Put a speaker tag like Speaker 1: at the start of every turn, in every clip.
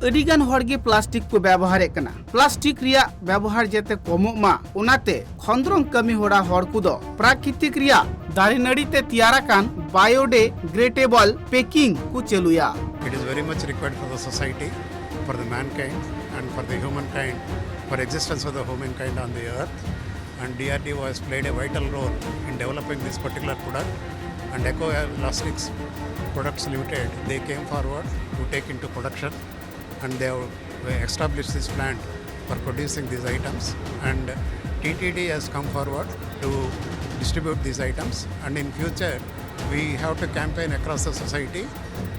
Speaker 1: अडिगान हरगे plastic को व्यवहार कना प्लास्टिक रिया व्यवहार जेते कमोग मा उनाते खंद्रंग कमी होड़ा हर कुदो प्राकृतिक रिया दारे नड़ी ते तियारा कान बायोडिग्रेडेबल पैकिंग को चलुया।
Speaker 2: It is very much required for the society, for the mankind and for the humankind, for existence of the humankind on the earth. And DRDO has played a vital role in developing this particular product. And Eco Elastics Products Limited, they came forward to take into production, and they have established this plant for producing these items. And TTD has come forward to distribute these items. And in future, we have to campaign across the society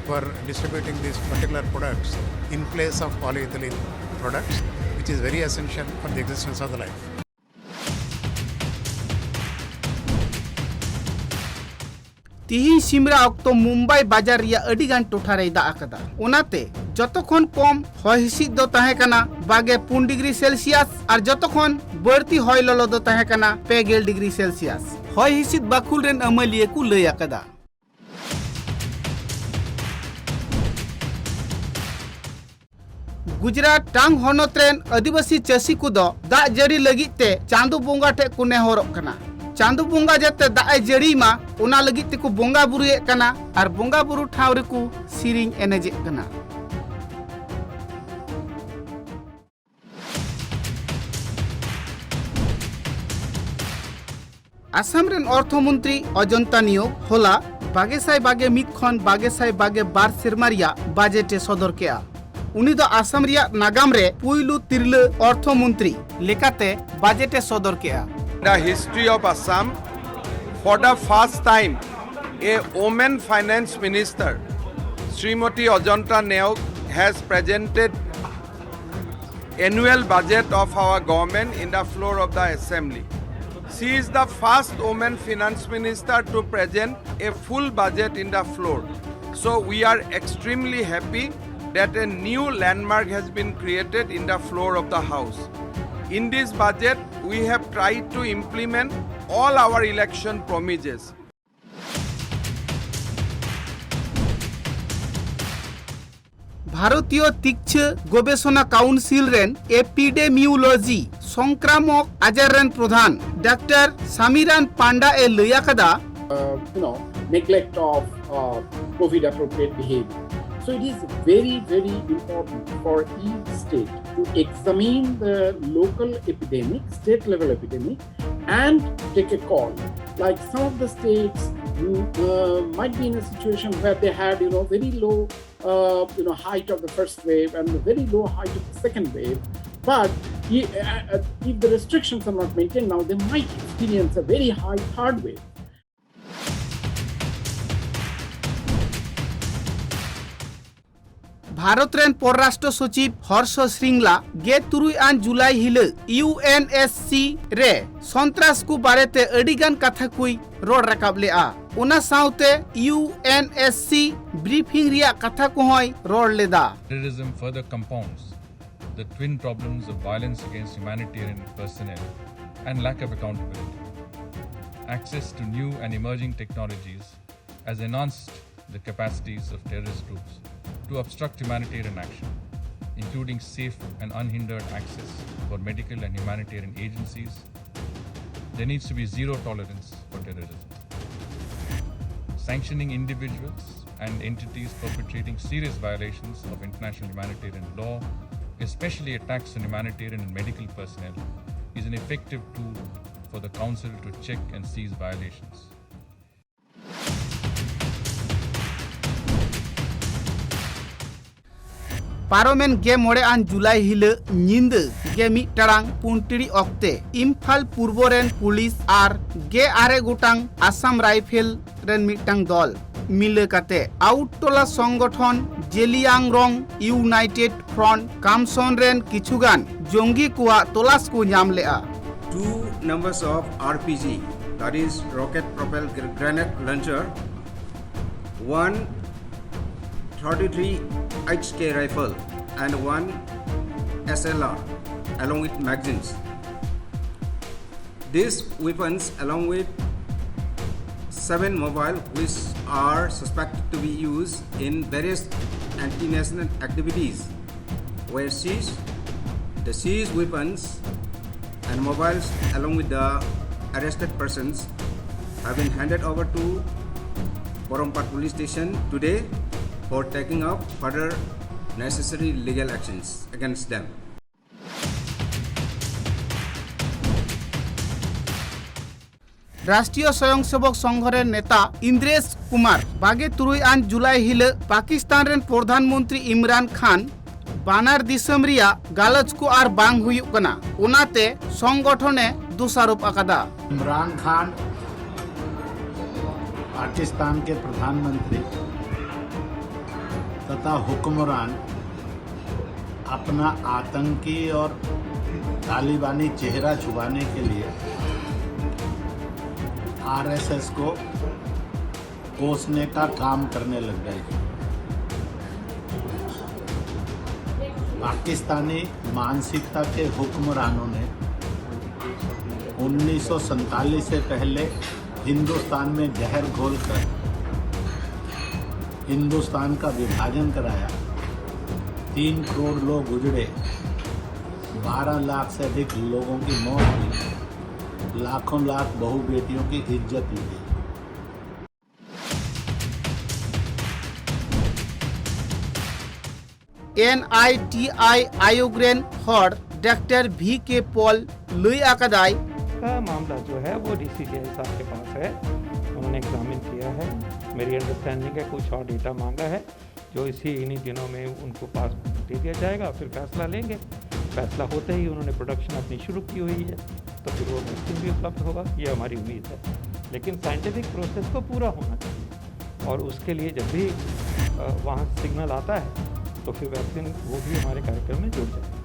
Speaker 2: for distributing these particular products in place of polyethylene products, which is very essential for the existence of the life.
Speaker 1: तिही सिमरा अक्तो मुंबई बाजार रिया अडिगान टोठा रे दा आकदा ओनाते जतखन कम हय हिसिद दो ताहे कना 22 degree Celsius और जतखन बढ़ती हय ललो दो ताहे कना 50 डिग्री सेल्सियस हय हिसिद बाकुल रेन अमलिए को लय आकदा। गुजरात टांग हनत रेन आदिवासी चासी को दो दा जड़ी लगिते चांदो बोंगा ठे को नेहरक कना चांदो बोंगा जते दाए जड़ी मा ओना लगित ते को बोंगा बुरुए कना और बोंगा बुरु ठाव रे को सिरिंग एनेजे कना। आसाम रेन अर्थमंत्री अजंता नियोग होला 22 खन 22 सेरमारिया बजेटे सदर केआ उनी दो आसाम रिया नागाम रे पुइलु तिरले अर्थमंत्री लेकाते बजेटे सदर केआ।
Speaker 3: The history of Assam, for the first time, a woman finance minister, Srimati Ajanta Neog, has presented annual budget of our government in the floor of the assembly. She is the first woman finance minister to present a full budget in the floor. So we are extremely happy that a new landmark has been created in the floor of the house. In this budget, we have tried to implement all our election promises.
Speaker 1: भारतीय तीक्ष गवेषणा council rain epidemiology संक्रामक आजार rain प्रधान doctor समीरान पांडा ए लया कदा
Speaker 4: neglect of COVID appropriate behavior. So it is very, very important for each state to examine the local epidemic, state level epidemic, and take a call. Like some of the states might be in a situation where they had, very low, height of the first wave and very low height of the second wave. But if the restrictions are not maintained now, they might experience a very high third wave.
Speaker 1: Bharat rain परराष्ट्र सचिव हर्ष श्रृंगला गे तुरुई आन जुलाई हिले UNSC रे सन्त्रास को बारेते अडिगान कथा कुई road Rakab लेआ उना साउते UNSC briefing रिया कथा को होय road Leda.
Speaker 5: Terrorism further compounds the twin problems of violence against humanitarian personnel and lack of accountability. Access to new and emerging technologies has enhanced the capacities of terrorist groups to obstruct humanitarian action, including safe and unhindered access for medical and humanitarian agencies. There needs to be zero tolerance for terrorism. Sanctioning individuals and entities perpetrating serious violations of international humanitarian law, especially attacks on humanitarian and medical personnel, is an effective tool for the Council to check and seize violations.
Speaker 1: पारोमेन गे मोड़े आन जुलाई हिले निंद गे मी टरांग पुंटिड़ी अक्ते इम्फाल पूर्व रेन police आर गे आरे गोटांग आसाम राइफेल रेन मिटांग दल मिले काते आउटटोला संगठन जेलियांगरंग यूनाइटेड फ्रंट कामसन रेन किछुगान जंगी कुआ तलाश को नाम लेआ।
Speaker 6: 2 numbers of RPG, that is rocket propelled grenade launcher, 1 33 HK rifle and 1 SLR along with magazines. These weapons along with 7 mobile which are suspected to be used in various anti-national activities were seized. The seized weapons and mobiles along with the arrested persons have been handed over to Porompat Police Station today for taking up further necessary legal actions against them.
Speaker 1: राष्ट्रीय स्वयंसेवक संघर नेता इंद्रेश कुमार 23 जुलाई हिल Pakistan rain प्रधानमंत्री इमरान खान बानार दिसम रिया गालच को are बांग हुयुक कना उनाते संगठने दोषारोप अकादा।
Speaker 7: इमरान खान पाकिस्तान के प्रधानमंत्री तथा हुक्मरान अपना आतंकी और तालिबानी चेहरा छुपाने के लिए आरएसएस को कोसने का काम करने लग गए। पाकिस्तानी मानसिकता के हुक्मरानों ने 1947 से पहले हिंदुस्तान में जहर घोलकर हिंदुस्तान का विभाजन कराया। 3 करोड़ लोग उजड़े, 12 लाख से अधिक लोगों की मौत हुई, लाखों लाख बहू बेटियों की इज्जत ली गई।
Speaker 1: NITI आयोग रेन हॉर डॉक्टर VK पॉल लुई अकादाई
Speaker 8: का मामला जो है वो DCGI साहब के पास है, उन्होंने एग्जामिन किया है। मेरी अंडरस्टैंडिंग है कुछ और डेटा मांगा है जो इन्हीं दिनों में उनको पास दे दिया जाएगा, फिर फैसला लेंगे। फैसला होते ही उन्होंने प्रोडक्शन अपनी शुरू की हुई है, तो फिर वो वैक्सीन भी उपलब्ध होगा, ये हमारी उम्मीद है। लेकिन साइंटिफिक प्रोसेस को पूरा होना चाहिए और उसके लिए जब भी वहाँ सिग्नल आता है तो फिर वैक्सीन वो भी हमारे कार्यक्रम में जुड़ जाए।